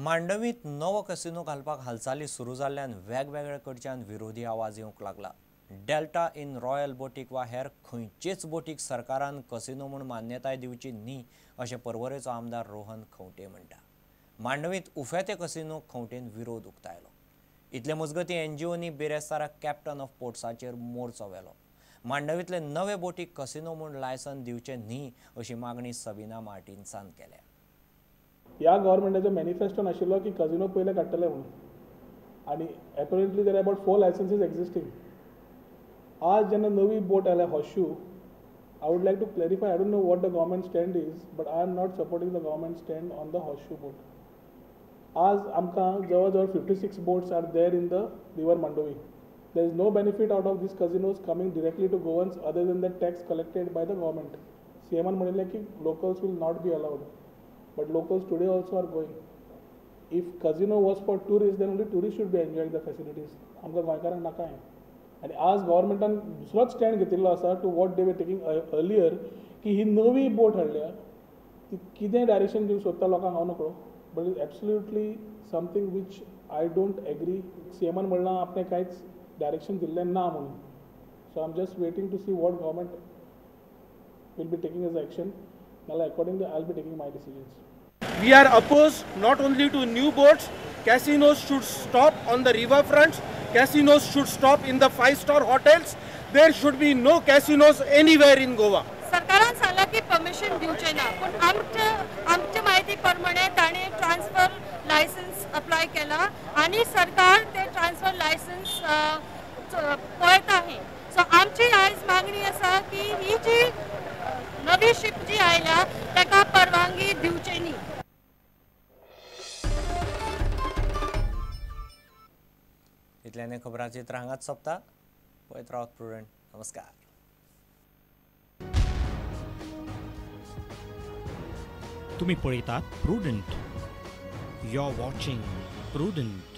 मांडवीत नवो कसिनो घालपाक हालचाली सुरू जाल्ल्यान वेगवेगळ्या कडच्यान विरोधी आवाज येवंक लागला। डेल्टा इन रॉयल बोटीक वा हेर खंयचेच बोटीक सरकारान कसिनो म्हूण मान्यताय दिवची न्ही अशें पर्वरेचो आमदार रोहन खंवटे म्हणटा। मांडवीत उफेते कसिनोक खंवटेन विरोध उक्तायलो। इतले मजगतीं एनजीओनी बेरेस्ताराक कॅप्टन ऑफ पोर्ट्साचेर मोर्चो व्हेलो। मांडवीतले नवे बोटीक कसिनो म्हूण लायसन दिवचे न्ही अशी मागणी सबीना मार्टिन्सान केल्या। ह्या गव्हर्मेंटाचो मॅनिफेस्टो आशिल्लो की कजिनो पयले काडटले म्हणून आनी एपरंटली देर अबाउट 4 लायसन्सीस एक्झिस्टिंग। आज जेन्ना नवी बोट आयल्या horseshoe, I would like to clarify, I don't know what the government stand is, but I am not supporting the government stand on the horseshoe boat. आज आमकां जवळ जवळ 56 boats are there in the river Mandovi. There is no benefit out of these casinos coming directly to Goans other than the tax collected by the government. सीएमान म्हणिल्लें की locals will not be allowed, but locals today also are going. If casino was for tourists, then only tourists should be enjoying the facilities. आमकां गोंयकारांक नाका हें। आनी आज गव्हर्मेंटान दुसरोच stand घेतिल्लो आसा to what they were taking earlier की ही नवी बोट हाडल्या ती कितें डायरेक्शन दिवंक सोदता लोकांक हांव नकळो, but is absolutely something which I don't agree. सीएमान म्हणलां आपणें कांयच डायरेक्शन दिल्लें ना म्हणून। So I am just waiting to see what government will be taking as action. Well, accordingly, I'll be taking my decisions. We are opposed not only to new boats. Casinos should stop on the riverfronts. Casinos should stop in the 5-star hotels. There should be no casinos anywhere in Goa. सरकारान सांगला की permission दिवचे ना, पण आमच्या माहिती प्रमाणे ताणे ट्रान्सफर लायसन्स अप्लाय केला आणि सरकार ते ट्रान्सफर लायसन्स पळयत आहे। सो आमची आज मागणी आसा की ही जी नवी शिप जी आयल्या ताका परवानगी दिवची न्ही। इतल्याने खबरांची चित्र हांगाच सोंपता। पळयत रावत प्रुडंट। नमस्कार। तुम्ही पळयतात prudent. You are watching prudent.